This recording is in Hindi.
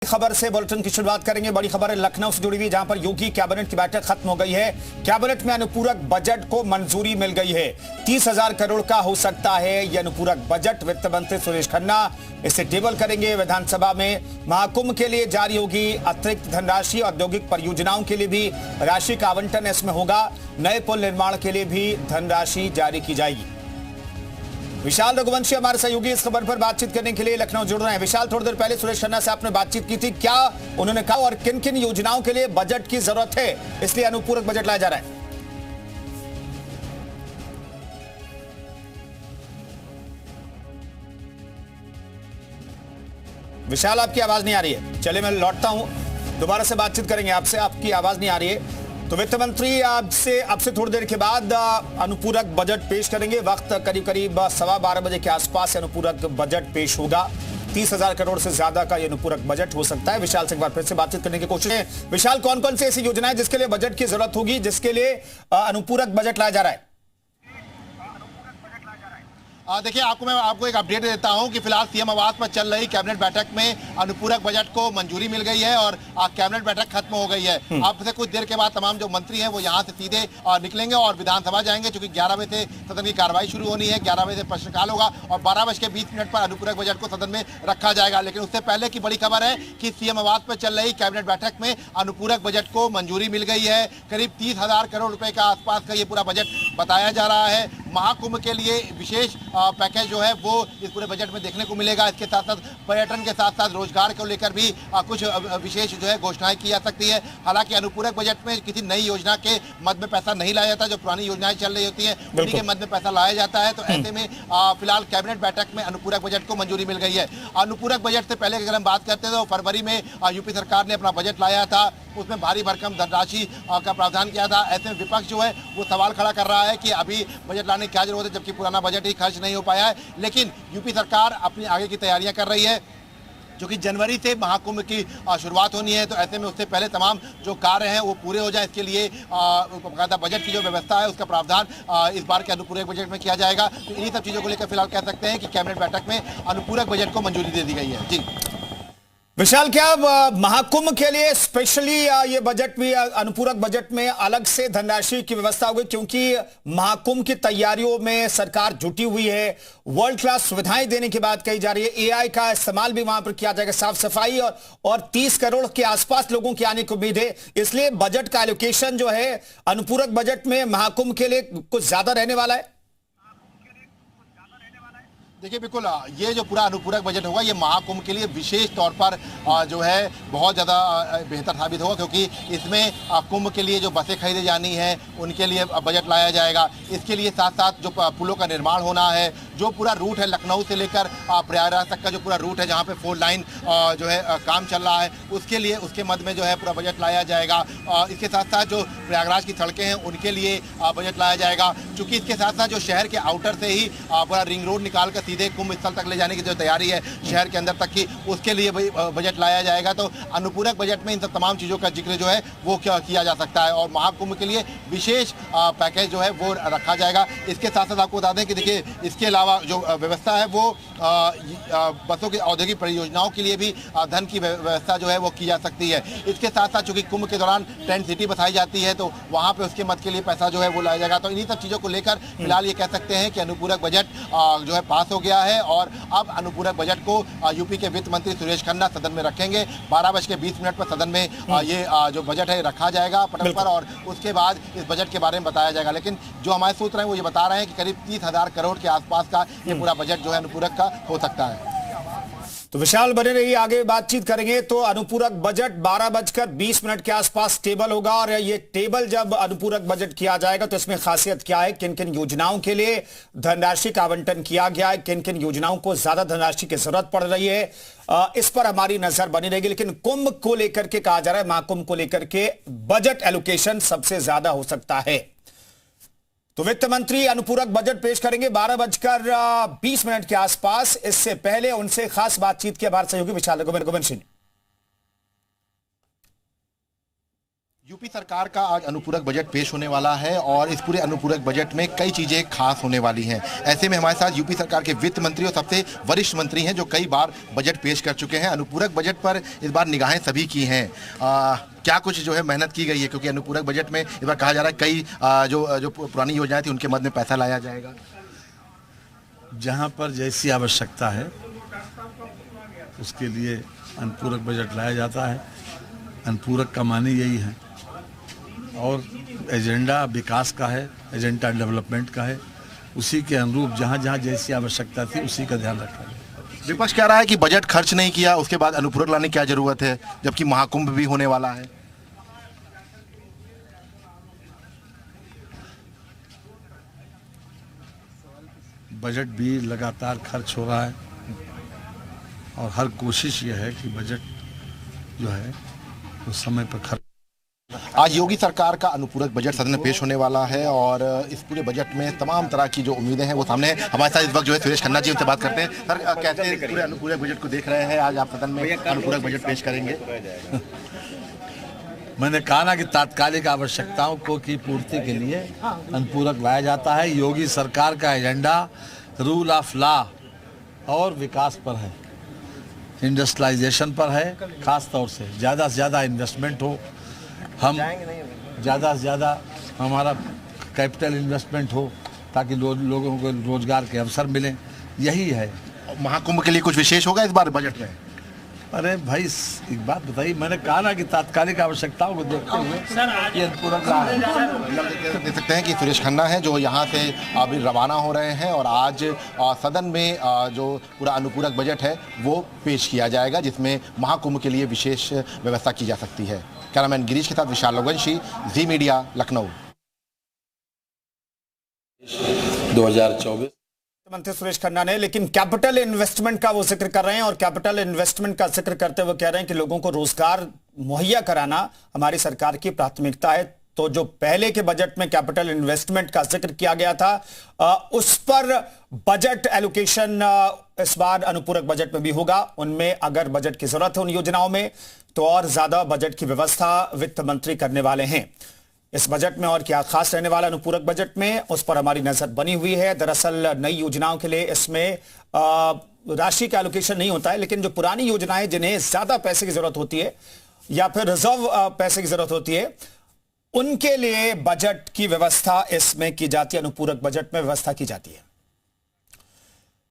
खबर से बुलेटिन की शुरुआत करेंगे। बड़ी खबर है लखनऊ से जुड़ी हुई, जहां पर योगी कैबिनेट की बैठक खत्म हो गई है। कैबिनेट में अनुपूरक बजट को मंजूरी मिल गई है। 30,000 करोड़ का हो सकता है यह अनुपूरक बजट। वित्त मंत्री सुरेश खन्ना इसे टेबल करेंगे। विधानसभा में महाकुंभ के लिए जारी होगी अतिरिक्त धनराशि। औद्योगिक परियोजनाओं के लिए भी राशि का आवंटन इसमें होगा। नए पुल निर्माण के लिए भी धनराशि जारी की जाएगी। विशाल रघुवंशी हमारे सहयोगी इस खबर पर बातचीत करने के लिए लखनऊ जुड़ रहे हैं। विशाल, थोड़ी देर पहले सुरेश खन्ना से आपने बातचीत की थी, क्या उन्होंने कहा और किन किन योजनाओं के लिए बजट की जरूरत है, इसलिए अनुपूरक बजट लाया जा रहा है? विशाल, आपकी आवाज नहीं आ रही है। चलिए मैं लौटता हूं, दोबारा से बातचीत करेंगे आपसे। आपकी आवाज नहीं आ रही है तो वित्त मंत्री आपसे थोड़ी देर के बाद अनुपूरक बजट पेश करेंगे। वक्त करीब 12:15 बजे के आसपास अनुपूरक बजट पेश होगा। 30,000 करोड़ से ज्यादा का यह अनुपूरक बजट हो सकता है। विशाल से एक बार फिर से बातचीत करने की कोशिश है। विशाल, कौन कौन सी ऐसी योजनाएं जिसके लिए बजट की जरूरत होगी, जिसके लिए अनुपूरक बजट लाया जा रहा है? देखिए, मैं आपको एक अपडेट देता हूं कि फिलहाल सीएम आवास पर चल रही कैबिनेट बैठक में अनुपूरक बजट को मंजूरी मिल गई है और कैबिनेट बैठक खत्म हो गई है। अब से कुछ देर के बाद तमाम जो मंत्री हैं वो यहां से सीधे निकलेंगे और विधानसभा जाएंगे, क्योंकि 11 बजे से सदन की कार्रवाई शुरू होनी है। 11 बजे से प्रश्नकाल होगा और 12:20 पर अनुपूरक बजट को सदन में रखा जाएगा। लेकिन उससे पहले की बड़ी खबर है कि सीएम आवास पर चल रही कैबिनेट बैठक में अनुपूरक बजट को मंजूरी मिल गई है। करीब 30,000 करोड़ रुपए के आसपास का ये पूरा बजट बताया जा रहा है। महाकुंभ के लिए विशेष पैकेज जो है वो इस पूरे बजट में देखने को मिलेगा। इसके साथ साथ पर्यटन के साथ साथ रोजगार को लेकर भी कुछ विशेष जो है घोषणाएं की जा सकती है। हालांकि अनुपूरक बजट में किसी नई योजना के मद में पैसा नहीं लाया जाता। जो पुरानी योजनाएं चल रही होती हैं उन्हीं के मद में पैसा लाया जाता है। तो ऐसे में फिलहाल कैबिनेट बैठक में अनुपूरक बजट को मंजूरी मिल गई है। अनुपूरक बजट से पहले अगर हम बात करते हैं तो फरवरी में यूपी सरकार ने अपना बजट लाया था, उसमें भारी भरकम धनराशि का प्रावधान किया था। ऐसे में विपक्ष जो है वो सवाल खड़ा कर रहा है कि अभी बजट लाने की क्या जरूरत है, जबकि पुराना बजट ही खर्च नहीं हो पाया है। लेकिन यूपी सरकार अपनी आगे की तैयारियां कर रही है, जो कि जनवरी से महाकुंभ की शुरुआत होनी है। तो ऐसे में उससे पहले तमाम जो कार्य हैं वो पूरे हो जाए, इसके लिए बजट की जो व्यवस्था है उसका प्रावधान इस बार के अनुपूरक बजट में किया जाएगा। तो इन्हीं सब चीज़ों को लेकर फिलहाल कह सकते हैं कि कैबिनेट बैठक में अनुपूरक बजट को मंजूरी दे दी गई है। जी विशाल, क्या महाकुंभ के लिए स्पेशली ये बजट भी अनुपूरक बजट में अलग से धनराशि की व्यवस्था होगी, क्योंकि महाकुंभ की तैयारियों में सरकार जुटी हुई है। वर्ल्ड क्लास सुविधाएं देने की बात कही जा रही है। एआई का इस्तेमाल भी वहां पर किया जाएगा, साफ सफाई और 30 करोड़ के आसपास लोगों की आने की उम्मीद है। इसलिए बजट का एलोकेशन जो है अनुपूरक बजट में महाकुंभ के लिए कुछ ज्यादा रहने वाला है। देखिए, बिल्कुल ये जो पूरा अनुपूरक बजट होगा ये महाकुंभ के लिए विशेष तौर पर जो है बहुत ज़्यादा बेहतर साबित होगा, क्योंकि इसमें कुंभ के लिए जो बसें खरीदी जानी है उनके लिए बजट लाया जाएगा। इसके लिए साथ साथ जो पुलों का निर्माण होना है, जो पूरा रूट है लखनऊ से लेकर प्रयागराज तक का जो पूरा रूट है जहाँ पे 4 लाइन जो है काम चल रहा है, उसके लिए उसके मद में जो है पूरा बजट लाया जाएगा। इसके साथ साथ जो प्रयागराज की सड़कें हैं उनके लिए बजट लाया जाएगा, क्योंकि इसके साथ साथ जो शहर के आउटर से ही पूरा रिंग रोड निकाल कर सीधे कुंभ स्थल तक ले जाने की जो तैयारी है शहर के अंदर तक की, उसके लिए भी बजट लाया जाएगा। तो अनुपूरक बजट में इन सब तमाम चीज़ों का जिक्र जो है वो किया जा सकता है और महाकुंभ के लिए विशेष पैकेज जो है वो रखा जाएगा। इसके साथ साथ आपको बता दें कि देखिए, इसके अलावा जो व्यवस्था है वो बसों की औद्योगिक परियोजनाओं के लिए भी धन की व्यवस्था जो है वो की जा सकती है। इसके साथ साथ चूंकि कुंभ के दौरान टेंट सिटी बसाई जाती है तो वहाँ पे उसके मद के लिए पैसा जो है वो लाया जाएगा। तो इन्हीं सब चीज़ों को लेकर फिलहाल ये कह सकते हैं कि अनुपूरक बजट जो है पास हो गया है और अब अनुपूरक बजट को यूपी के वित्त मंत्री सुरेश खन्ना सदन में रखेंगे। 12:20 पर सदन में ये जो बजट है रखा जाएगा पटल पर और उसके बाद इस बजट के बारे में बताया जाएगा। लेकिन जो हमारे सूत्र हैं वो ये बता रहे हैं कि करीब 30,000 करोड़ के आसपास का ये पूरा बजट जो है अनुपूरक का हो सकता है। तो विशाल बने रहिए, आगे बातचीत करेंगे। तो अनुपूरक बजट 12:20 के आसपास टेबल होगा और ये टेबल जब अनुपूरक बजट किया जाएगा तो इसमें खासियत क्या है, किन किन योजनाओं के लिए धनराशि का आवंटन किया गया है, किन किन योजनाओं को ज्यादा धनराशि की जरूरत पड़ रही है, इस पर हमारी नजर बनी रहेगी। लेकिन कुंभ को लेकर के कहा जा रहा है, महाकुंभ को लेकर के बजट एलोकेशन सबसे ज्यादा हो सकता है। तो वित्त मंत्री अनुपूरक बजट पेश करेंगे 12:20 के आसपास। इससे पहले उनसे खास बातचीत की हमारे सहयोगी विशाल रघुवंशी। यूपी सरकार का आज अनुपूरक बजट पेश होने वाला है और इस पूरे अनुपूरक बजट में कई चीजें खास होने वाली हैं। ऐसे में हमारे साथ यूपी सरकार के वित्त मंत्री और सबसे वरिष्ठ मंत्री हैं जो कई बार बजट पेश कर चुके हैं। अनुपूरक बजट पर इस बार निगाहें सभी की हैं। क्या कुछ जो है मेहनत की गई है, क्योंकि अनुपूरक बजट में इस बार कहा जा रहा है कई जो पुरानी योजनाएं थी उनके मद में पैसा लाया जाएगा। जहाँ पर जैसी आवश्यकता है उसके लिए अनुपूरक बजट लाया जाता है। अनुपूरक का मानी यही है और एजेंडा विकास का है, एजेंडा डेवलपमेंट का है। उसी के अनुरूप जहाँ जहाँ जैसी आवश्यकता थी उसी का ध्यान रखा गया। विपक्ष कह रहा है कि बजट खर्च नहीं किया, उसके बाद अनुपूरक लाने की क्या जरूरत है, जबकि महाकुंभ भी होने वाला है। बजट भी लगातार खर्च हो रहा है और हर कोशिश ये है कि बजट जो है वो समय पर खर्च। आज योगी सरकार का अनुपूरक बजट सदन में पेश होने वाला है और इस पूरे बजट में तमाम तरह की जो उम्मीदें हैं वो सामने हैं। हमारे साथ इस वक्त जो है सुरेश खन्ना जी, उनसे बात करते हैं। सर, कैसे पूरे अनुपूरक बजट को देख रहे हैं? आज आप सदन में अनुपूरक बजट पेश करेंगे। मैंने कहा ना कि तात्कालिक आवश्यकताओं को की पूर्ति के लिए अनुपूरक लाया जाता है। योगी सरकार का एजेंडा रूल ऑफ लॉ और विकास पर है, इंडस्ट्रियलाइजेशन पर है। खास तौर से ज़्यादा इन्वेस्टमेंट हो, हम ज़्यादा से ज़्यादा हमारा कैपिटल इन्वेस्टमेंट हो ताकि लोगों को रोजगार के अवसर मिलें, यही है। महाकुंभ के लिए कुछ विशेष होगा इस बार बजट में? अरे भाई एक बात बताइए, मैंने कहा ना कि तात्कालिक आवश्यकताओं को देखते हुए ये अनुपूरक ला है। देख सकते हैं कि सुरेश खन्ना है जो यहाँ से अभी रवाना हो रहे हैं और आज सदन में जो पूरा अनुपूरक बजट है वो पेश किया जाएगा, जिसमें महाकुंभ के लिए विशेष व्यवस्था की जा सकती है। कैमरामैन गिरीश के साथ विशाल लोगवंशी, जी मीडिया, लखनऊ। 2024 मंत्री सुरेश खन्ना ने, लेकिन कैपिटल इन्वेस्टमेंट का वो जिक्र कर रहे हैं और कैपिटल इन्वेस्टमेंट का जिक्र करते हुए कह रहे हैं कि लोगों को रोजगार मुहैया कराना हमारी सरकार की प्राथमिकता है। तो जो पहले के बजट में कैपिटल इन्वेस्टमेंट का जिक्र किया गया था उस पर बजट एलोकेशन इस बार अनुपूरक बजट में भी होगा। उनमें अगर बजट की जरूरत है उन योजनाओं में तो और ज्यादा बजट की व्यवस्था वित्त मंत्री करने वाले हैं। इस बजट में और क्या खास रहने वाला अनुपूरक बजट में, उस पर हमारी नजर बनी हुई है। दरअसल नई योजनाओं के लिए इसमें राशि का एलोकेशन नहीं होता है, लेकिन जो पुरानी योजनाएं जिन्हें ज्यादा पैसे की जरूरत होती है या फिर रिजर्व पैसे की जरूरत होती है उनके लिए बजट की व्यवस्था इसमें की जाती है, अनुपूरक बजट में व्यवस्था की जाती है।